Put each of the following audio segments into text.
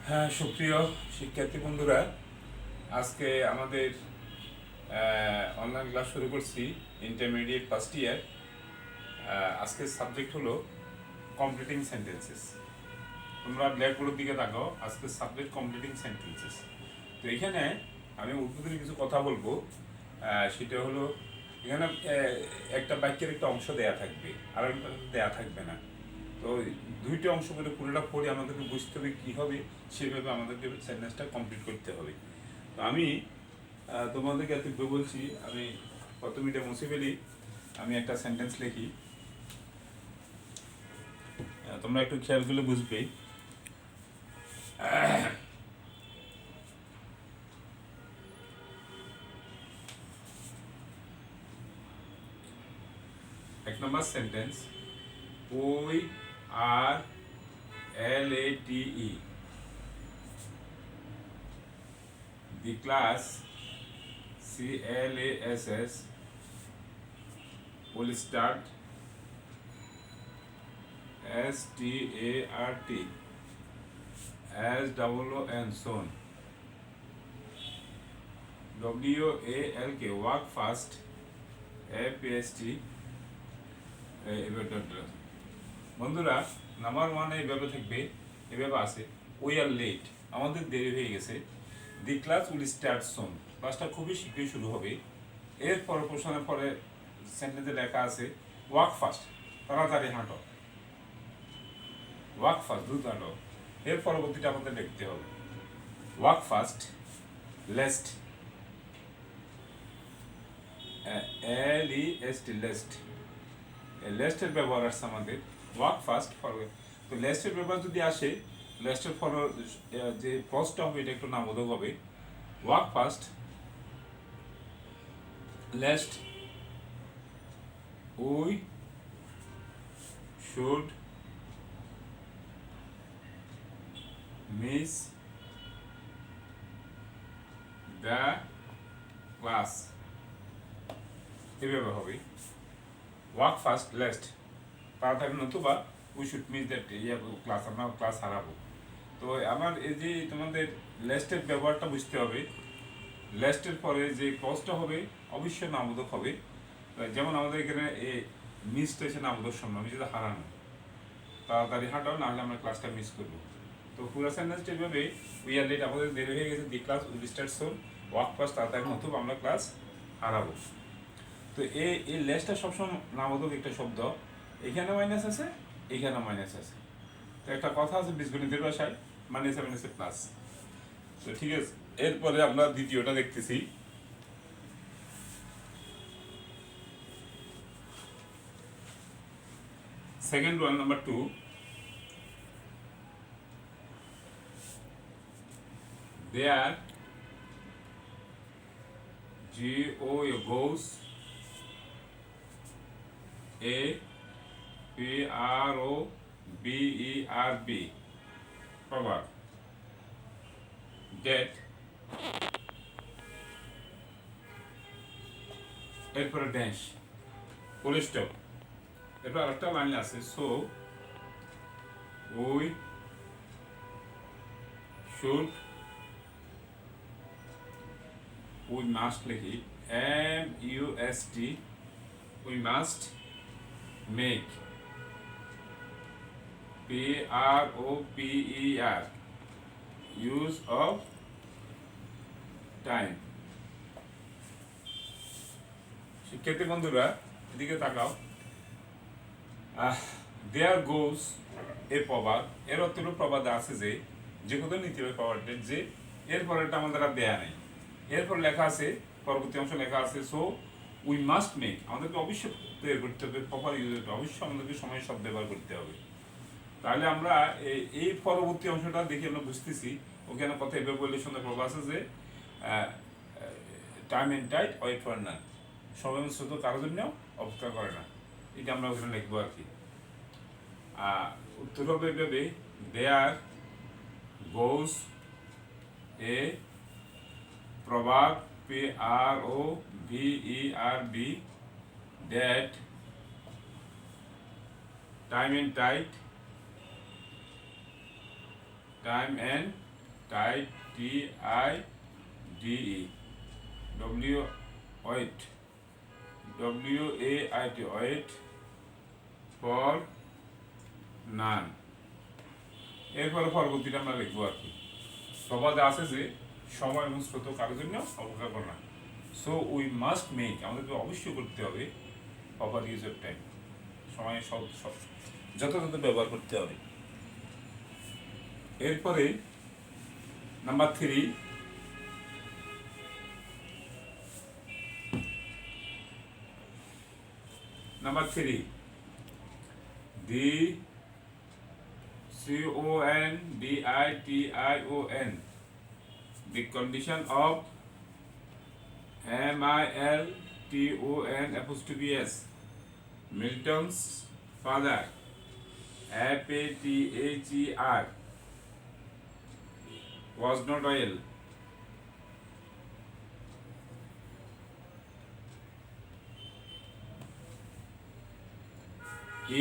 হ্যাঁ, সুপ্রিয় শিক্ষার্থী বন্ধুরা, আজকে আমাদের অনলাইন ক্লাস শুরু করছি। Intermediate first year. আজকের সাবজেক্ট হলো কমপ্লিটিং সেন্টেন্সেস। তোমরা ব্ল্যাকবোর্ডের দিকে তাকাও। আজকের সাবজেক্ট কমপ্লিটিং সেন্টেন্সেস। তো এখানে আমি উদ্বোধনী কিছু কথা বলবো। সেটা হলো, এখানে একটা বাক্যের একটা অংশ দেয়া থাকবে, আর একটা দেয়া থাকবে না। তো দুইটা অংশ করে পুরোটা পড়ে আমাদেরকে বুঝতে হবে কী হবে, সেভাবে আমাদেরকে সেন্টেন্সটা কমপ্লিট করতে হবে। তো আমি তোমাদেরকে এত বলছি, আমি প্রথম এটা মুছে ফেলি। আমি একটা সেন্টেন্স লিখি, তোমরা একটু খেয়াল করলে বুঝবে। এক নম্বর সেন্টেন্স, ওই আর LATE, the class CLASS will start START as WON soon. WALK work fast FAST এবার বন্ধুরা, নাম্বার ওয়ানে এইভাবে থাকবে, এভাবে আছে উই আর লেট, আমাদের দেরি হয়ে গেছে। দি ক্লাস উইল স্টার্ট সুন, ক্লাসটা খুবই শীঘ্রই শুরু হবে। এর পরে প্রশ্নের পরে সেন্টেন্সে লেখা আছে ওয়াক ফাস্ট, তাড়াতাড়ি হাঁটো। ওয়াক ফাস্ট, দ্রুত হাঁটো। এর পরবর্তীটা আমাদের লিখতে হবে walk fast lest, LEST lest. লেস্টের ব্যবহার আসছে আমাদের ওয়াক ফাস্ট ফর। তো লেস্টের ব্যবহার যদি আসে, লেস্টের ফর যে ক্লজটা হবে এটা একটু নামবোধক হবে। Walk fast least we should miss the class, এভাবে হবে ওয়াক ফাস্ট লেস্ট, তাড়াতাড়ি, নতুবা we should miss that class, আমরা ক্লাস হারাবো। তো আমার এই যে তোমাদের লেস্টের ব্যবহারটা বুঝতে হবে। লেস্টের পরে যে ক্লজটা হবে অবশ্যই নামবোধক হবে। যেমন আমাদের এখানে এই মিসটা এসে নামবোধক শূন্য, আমি যদি হারানো, তাড়াতাড়ি হাঁটাও, নাহলে আমরা ক্লাসটা মিস করবো। তো পুরো সেন্টেন্সটা এইভাবে, উই আর লেট, আমাদের দেরি হয়ে গেছে, the class will start soon, walk fast, তাড়াতাড়ি, নতুবা আমরা ক্লাস হারাবো। তো এই লেসটা সবসময় নামবোধক একটা শব্দ। এখানে মাইনাস আছে, এখানে মাইনাস আছে। তো একটা কথা আছে বীজগণিতের ভাষায়, মাইনাসে মাইনাসে প্লাস। তো ঠিক আছে, এরপরে আমরা দ্বিতীয়টা দেখতেছি। Second one, number 2, there goes a PROVERB proverb that, এরপরে ড্যাশ, ফুল স্টপ। এরপর আরেকটা লাইন আছে, so we should, we must লিখি MUST, we must make PROPER use of time. শিক্ষার্থী বন্ধুরা, এদিকে তাকাও। দেয়ার গোজ এ প্রবাদ, এর অর্থ হলো প্রবাদে আছে যে কোথাও নিতে হবে প্রবাদটা, যে এর পরেরটা আমাদের আর দেয়া নেই। এরপর লেখা আছে, পরবর্তী অংশ লেখা আছে, সো উই মাস্ট মেক, আমাদেরকে অবশ্যই তৈরি করতে হবে প্রপার ইউজ, অবশ্যই আমাদেরকে সময় সব ব্যবহার করতে হবে। তাহলে আমরা এই পরবর্তী অংশটা দেখে আমরা বুঝতেছি, ওখানে কথা এভাবে বললে সুন্দর প্রভাব আছে যে time and tide wait for none, সময় শুধু কারোর জন্য অপেক্ষা করে না। এটা আমরা ওখানে লিখবো আর কি। উত্তর হবে এভাবে, দেয়ার গোস এ প্রভাব PROVERB that time and Tide, T-I-D-E, wait, W-A-I-T, wait for none. এরপরে পরবর্তীটা আমরা লিখবো আর কি। প্রবাদে আছে যে সময় এবং স্রোত কারোর জন্য অপেক্ষা করে না। সো উই মাস্ট মেক, আমাদেরকে অবশ্যই করতে হবে প্রপার ইউজ অফ টাইম, সময়ের সব যথাযথ ব্যবহার করতে হবে। এরপরে number 3, the CONDITION, the condition of MILTON Milton's father, FATHER, was not oil.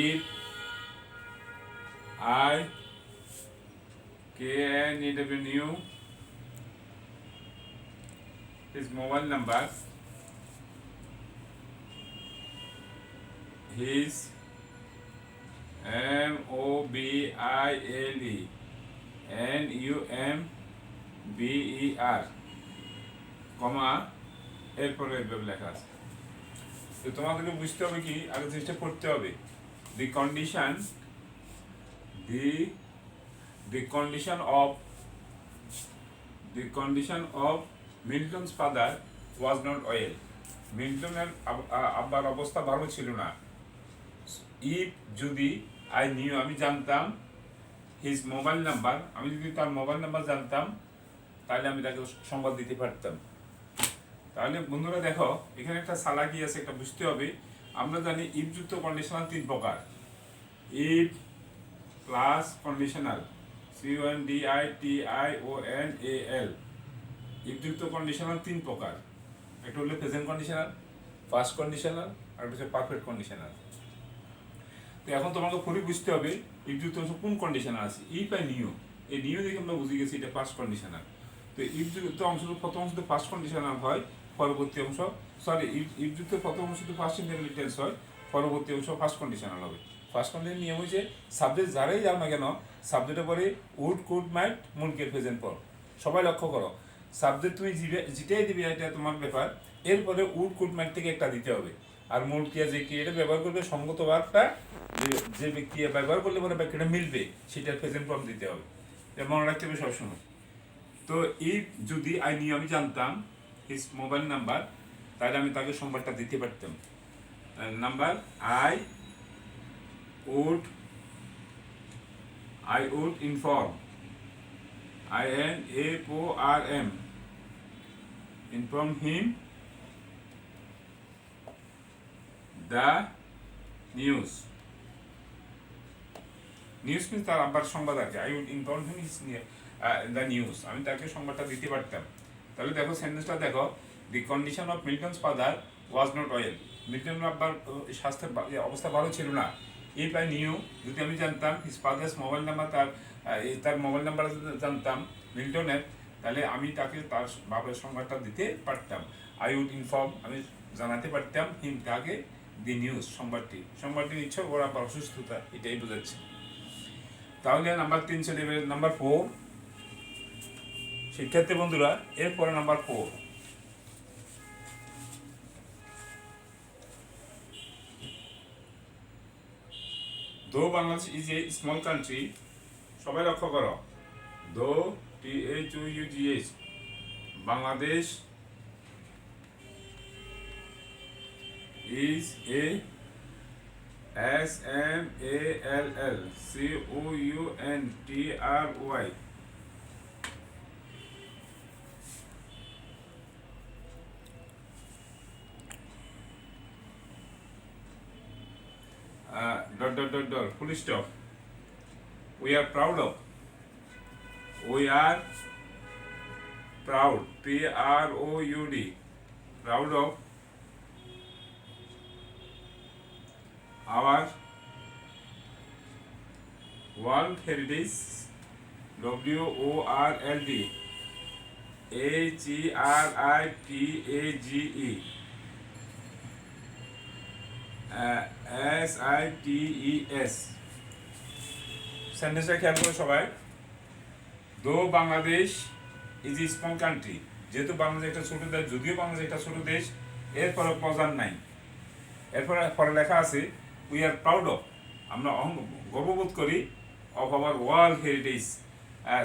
If I KNEW his mobile number, his MOBILENUMBER, কমা এরপরে এভাবে লেখা আছে। তো তোমাদেরকে বুঝতে হবে কি, আগে জিনিসটা পড়তে হবে। The condition of Milton's father was not oil. মিল্টনের আব্বার অবস্থা ভালো ছিল না। ইফ যদি আই নিউ, আমি জানতাম, হিজ মোবাইল নাম্বার, আমি যদি তার মোবাইল নাম্বার জানতাম, তাহলে আমি তাকে সংবাদ দিতে পারতাম। তাহলে বন্ধুরা দেখো, এখানে একটা চালাকি আছে, একটা বুঝতে হবে। আমরা জানি ইফযুক্ত কন্ডিশনাল 3 প্রকার। ইফ প্লাস কন্ডিশনাল, CONDITIONAL, ইফযুক্ত কন্ডিশনাল 3 প্রকার। একটা হলো প্রেজেন্ট কন্ডিশনাল, পাস্ট কন্ডিশনাল, আর হচ্ছে পারফেক্ট কন্ডিশনাল। তো এখন তোমাকে পুরো বুঝতে হবে ইফযুক্ত কোন কন্ডিশনাল আছে। ইফ আই নিউ, এই নিউ দেখে আমরা বুঝে গেছি এটা পাস্ট কন্ডিশনাল। তো ইফযুক্ত অংশ, প্রথম অংশ পাস্ট কন্ডিশনাল হয়, পরবর্তী অংশ ইফযুক্ত প্রথম অংশ পাস্ট ইনডেফিনিট টেন্স হয়, পরবর্তী অংশ ফার্স্ট কন্ডিশনাল হবে। ফার্স্ট কন্ডিশনাল নিয়ম হচ্ছে সাবজেক্ট যারাই যাও না কেন, সাবজেক্টের পরে উড, কুড, মাইট, মুলকের প্রেজেন্ট পর। সবাই লক্ষ্য করো, সাবজেক্ট তুমি যেটাই দিবে এটা তোমার ব্যাপার, এরপরে উড, কুড, মাইট থেকে একটা দিতে হবে। আর মূল ক্রিয়া যে ক্রিয়াটা ব্যবহার করবে, সঙ্গত ভার্বটা যে ক্রিয়া ব্যবহার করলে পরে বাক্যটা মিলবে, সেটার প্রেজেন্ট ফর্ম দিতে হবে। এটা মনে রাখতে হবে সবসময়। তো ইফ যদি আই নিউ, আমি জানতাম হিজ মোবাইল নাম্বার, তাহলে আমি তাকে সংবাদটা দিতে পারতাম। Number I would inform, INFORM, inform him the news. News means তার আব্বার সংবাদ আছে। I would inform him the news, আমি তাকে সংবাদটা দিতে পারতাম। তাহলে দেখো সেন্টেন্সটা দেখো, the condition of Milton's father was not well, মিল্টনের আব্বার স্বাস্থ্যের অবস্থা ভালো ছিল না। ইফ আই নিউ, যদি আমি জানতাম, হিজ ফাদার্স মোবাইল নাম্বার, তার মোবাইল নাম্বার জানতাম মিল্টনের, তাহলে আমি তাকে তার বাবার সংবাদটা দিতে পারতাম। আই উড ইনফর্ম, আমি জানাতে পারতাম, হিম তাকে, দি নিউজ, সংবাদটি নিচ্ছে ওর আবার অসুস্থতা, এটাই বোঝাচ্ছে। তাহলে নাম্বার 3 চলে যাবে নাম্বার 4। শিক্ষার্থী বন্ধুরা, এরপরে নাম্বার 4, দো Bangladesh is a small country, সবাই লক্ষ্য করো, দো THOUGH, Bangladesh is a SMALLCOUNTRY, full stop. We are proud of, proud, PROUD, proud of our World Heritage WORLD HERITAGE SITES। সেন্টেন্সটা খেয়াল করো সবাই। দো Bangladesh is a small country, যেহেতু বাংলাদেশ একটা ছোট দেশ, যদিও বাংলাদেশ একটা ছোট দেশ, এরপরে প্রধান নাই, এরপরে পরে লেখা আছে উই আর প্রাউড অফ, আমরা গর্ববোধ করি of our world heritage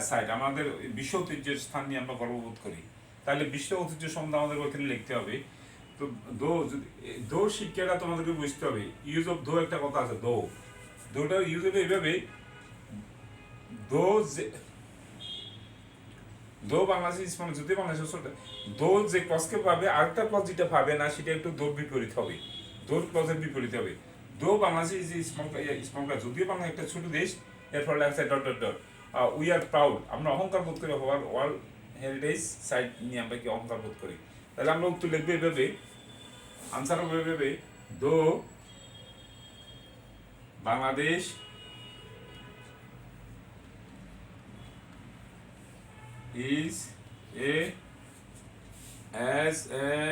site, আমাদের বিশ্ব ঐতিহ্যের স্থান নিয়ে আমরা গর্ববোধ করি। তাহলে বিশ্ব ঐতিহ্য সম্বন্ধে আমাদের ওখানে লিখতে হবে। তো দো শিক্ষাটা তোমাদেরকে বুঝতে হবে। ইউজ অফ দো একটা কথা আছে, দোটা ইউজ হবে এইভাবে, দো দো বাংলাদেশ মানে যদি বাংলাদেশের দো যে ক্লসকে পাবে, আরেকটা ক্লস যেটা পাবে না সেটা একটু দোর বিপরীত হবে, দোর ক্লসের বিপরীত হবে। দো বাংলাদেশ যে স্মল যদিও বাংলা একটা ছোট দেশ, এরপর লেখা dot dot dot we are proud, আমরা অহংকার বোধ করি হওয়ার ওয়ার্ল্ড হেরিটেজ সাইট নিয়ে আমরা কি অহংকার বোধ করি। তাহলে আমরা উত্তর লিখবো এভাবে, আনসার হবে এভাবে, দো বাংলাদেশ is a SMALLCOUNTRY,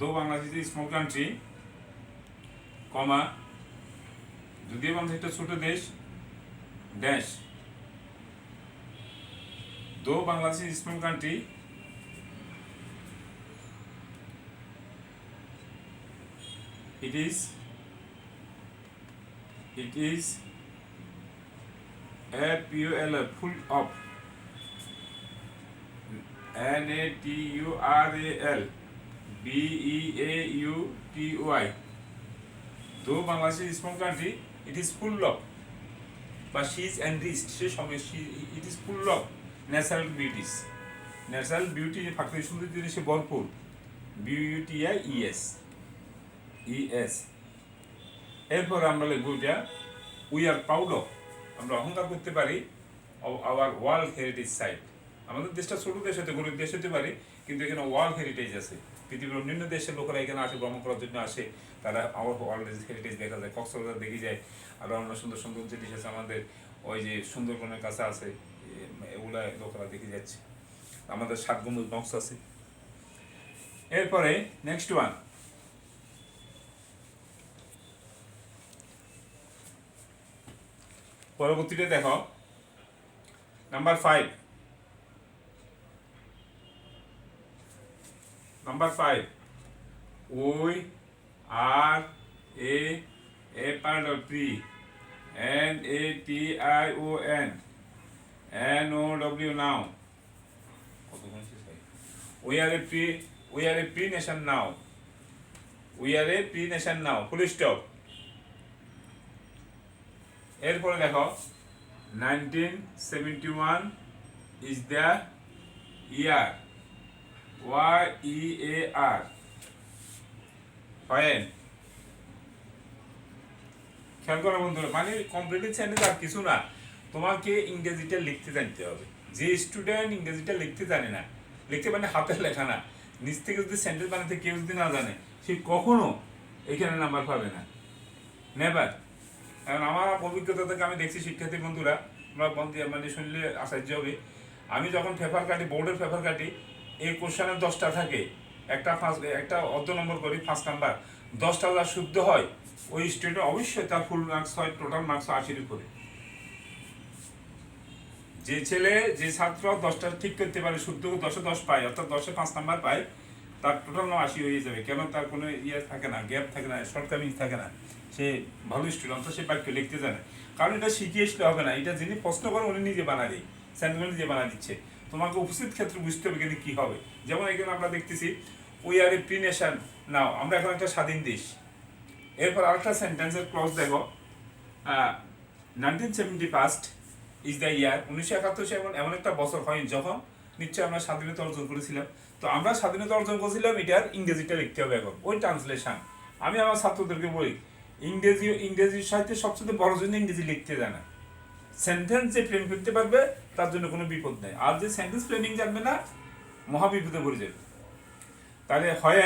দো বাংলাদেশ ইজ স্মল কান্ট্রি, কমা যদিও বাংলাদেশ একটা ছোট দেশ, ড্যাশ দো Bangladesh is small country it is a full of natural BEAUTY, though Bangladesh is a small country, it is full of, but she is enriched, it is full of natural beauties, natural beauty প্রাকৃতিক সৌন্দর্য জিনিসে ভরপুর, BUTIES। এরপর আমরা লিখবো এটা we are proud of, আমরা অহংকার করতে পারি আওয়ার ওয়ার্ল্ড হেরিটেজ সাইট, আমাদের দেশটা ছোট দেশ হতে গরিব দেশ হতে পারে, কিন্তু এখানে ওয়ার্ল্ড হেরিটেজ আছে, পৃথিবীর অন্যান্য দেশের লোকেরা এখানে আসে ভ্রমণ করার জন্য আসে, তারা আমার ওয়ার্ল্ড হেরিটেজ দেখা যায়, কক্সবাজার দেখে যায়, আরও অন্য সুন্দর সুন্দর জিনিস আছে আমাদের, ওই যে সুন্দরবনের কাছে আছে, এগুলা লোকেরা দেখে যাচ্ছে, আমাদের 7 গম্বুজ বক্স আছে। এরপরে নেক্সট ওয়ান, পরবর্তীতে দেখো number 5, we are A part of pre NATION NOW now, we are a free nation now, full stop. এরপরে দেখো 1971 is the year, YEAR, when, খেয়াল করো বন্ধুরা, মানে কমপ্লিটলি সেন্টেন্স আর কিছু না, তোমাকে ইংরেজিটা লিখতে জানতে হবে। যে স্টুডেন্ট ইংরেজিটা লিখতে জানে না, লিখতে মানে হাতের লেখা না, নিচ থেকে যদি সেন্টেন্স বানাতে কেউ যদি না জানে, সে কখনো এখানে নাম্বার পাবে না, নেভার। কারণ আমার অভিজ্ঞতা থেকে আমি দেখছি শিক্ষার্থী বন্ধুরা, আমরা মানে শুনলে আশ্চর্য হবে, আমি যখন পেপার কাটি, বোর্ডের পেপার কাটি, এই কোশ্চেনের 10টা থাকে, একটা অর্ধ নম্বর করি 5 নাম্বার, 10টা যা শুদ্ধ হয়, ওই স্টুডেন্ট অবশ্যই তার ফুল মার্কস হয়, টোটাল মার্কস 80-এর উপরে। যে ছাত্র 10টা ঠিক করতে পারে, শুদ্ধ 10-এ 10 পায়, অর্থাৎ 10-এ 5 নাম্বার পায়, তার টোটাল 80 হয়ে যাবে। কেন? তার কোনো ইয়ে থাকে না, গ্যাপ থাকে না, শর্টকামিং থাকে না, সে ভালো স্টুডেন্ট, সে বাক্য লিখতে জানে। কারণ এটা শিখিয়ে আসলে হবে না, এটা যিনি প্রশ্ন করেন উনি নিজে বানায় দেয়, সেন্টেন্স নিজে বানা দিচ্ছে, তোমাকে উপস্থিত ক্ষেত্রে বুঝতে হবে কিন্তু কী হবে। যেমন এখানে আমরা দেখতেছি we are a free nation now, আমরা এখন একটা স্বাধীন দেশ। এরপর আরেকটা সেন্টেন্সের ক্লজ দেখো, 1971 ইজ দ্য ইয়ার, 1971 এমন একটা বছর হয় যখন নিশ্চয়ই আমরা স্বাধীনতা অর্জন করেছিলাম। তো আমরা স্বাধীনতা অর্জন করেছিলাম, এটার ইংরেজিটা লিখতে হবে এখন, ওই ট্রান্সলেশন। আমি আমার ছাত্রদেরকে বলি, ইংরেজির সাহিত্যে সবচেয়ে বড় জন্য ইংরেজি লিখতে জানা, সেন্টেন্স যে ফ্রেম করতে পারবে তার জন্য কোনো বিপদ নেই, আর যে সেন্টেন্স ফ্রেমিং জানবে না মহাবিপদে পড়ে যাবে। তাহলে হয়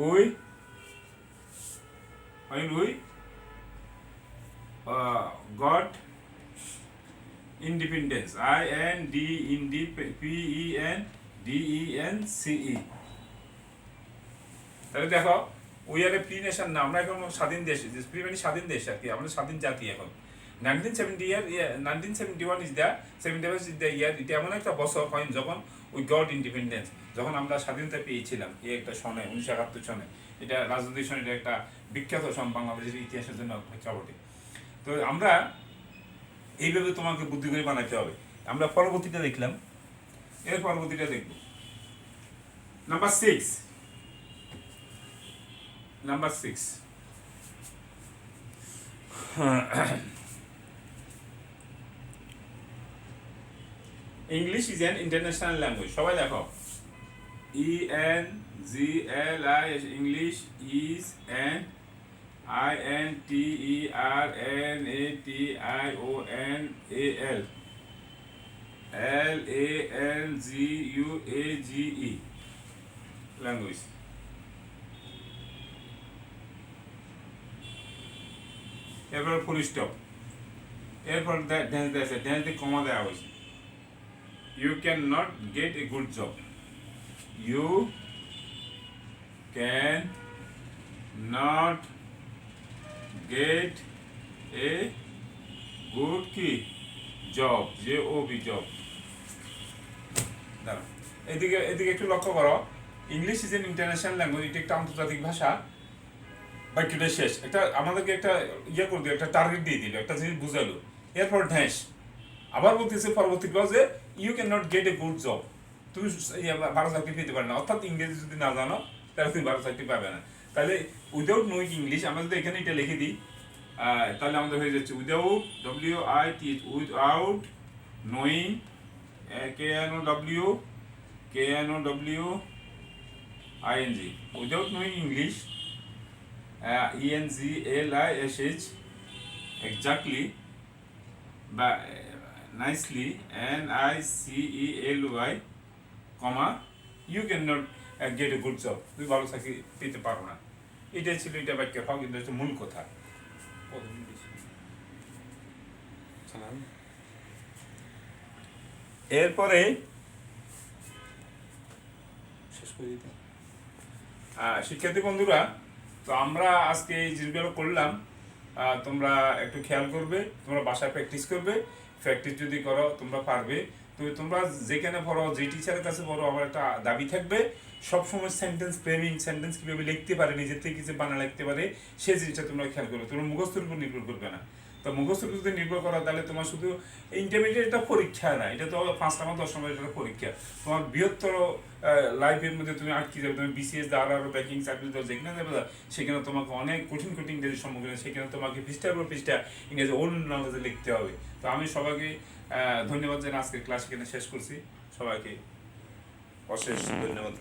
we when we got independence. INDPENDENCE। তাহলে দেখো we are a free nation না, আমরা এখন স্বাধীন দেশ, ফ্রি মানে স্বাধীন দেশ আর কি, আমরা স্বাধীন জাতি এখন। 1971 is the 71 is the year, এটা এমন একটা বছর হয় যখন উই গট ইন্ডিপেন্ডেন্স, যখন আমরা স্বাধীনতা পেয়েছিলাম এই একটা সনে 1971 সনে। এটা রাজনৈতিক সন, এটা একটা বিখ্যাত সন বাংলাদেশের ইতিহাসের জন্য বটে। তো আমরা এইভাবে তোমাকে বুদ্ধি করে বানাতে হবে। আমরা পরবর্তীটা দেখলাম, এর পরবর্তীটা দেখব। Number 6, English is an international language. সবাই দেখো, ENGLI, English is an INTERNATIONAL LANGUAGE language. এরপর ফুল স্টপ, এরপর ড্যান্স দিয়ে কমা দেওয়া হয়েছে। You cannot get a good job. You cannot get a good key job, job job। দাঁড়াও, এদিকে একটু লক্ষ্য করো। English is an international language, এটা একটা আন্তর্জাতিক ভাষা। বাক্যটা শেষ, একটা আমাদেরকে একটা ইয়ে করে দিল, একটা টার্গেট দিয়ে দিল, একটা জিনিস বুঝালো। এরপর ঢ্যাঁস আবার বলতেছে পরবর্তী ক্লজে, you can not get a good job, তুমি ভালো চাকরি পেতে পারো না। অর্থাৎ ইংরেজি যদি না জানো তাহলে তুমি ভালো চাকরি পাবে না। তাহলে উইদাউট নোয়িং ইংলিশ, আমরা যদি এখানে এটা লিখে দিই তাহলে আমাদের হয়ে যাচ্ছে without, WIT, without knowing, KNOWING, without knowing English, ENGLISH, exactly, বা nicely, NICELY, you cannot get a good job, তুমি ভালো চাকরি পেতে পারো না। এটাই ছিল এটা বাক্যের ভাগ, কিন্তু হচ্ছে মূল কথা। এরপরে শেষ করে দিতে শিক্ষার্থী বন্ধুরা, তো আমরা আজকে এই জিনিসগুলো করলাম, তোমরা একটু খেয়াল করবে, তোমরা বাসায় প্র্যাকটিস করবে। প্র্যাকটিস যদি করো তোমরা পারবে। তো তোমরা যেখানে পড়ো, যে টিচারের কাছে পড়ো, আমার একটা দাবি থাকবে সবসময় সেন্টেন্স ফ্রেমিং, সেন্টেন্স কীভাবে লিখতে পারে, নিজের থেকে কিছু বানা লিখতে পারে, সেই জিনিসটা তোমরা খেয়াল করবে। তোমরা মুখস্থের উপর নির্ভর করবে না। তো মুখস্থের উপর যদি নির্ভর করো তাহলে তোমার শুধু ইন্টারমিডিয়েট একটা পরীক্ষা না, এটা তো 5 নম্বর 10 নম্বর একটা পরীক্ষা। তোমার বৃহত্তর লাইফের মধ্যে তুমি আটকে যাবে। তুমি BCS দাও, আরও ব্যাংকিং চাকরি দাও, যেখানে যাবে সেখানে তোমাকে অনেক কঠিন ইংরেজির সম্মুখীন, সেখানে তোমাকে পৃষ্ঠার পর পৃষ্ঠা ইংরেজি ওল্ড নলেজে লিখতে হবে। তো আমি সবাইকে ধন্যবাদ জানাই, আজকের ক্লাস এখানে শেষ করছি। সবাইকে অশেষ ধন্যবাদ।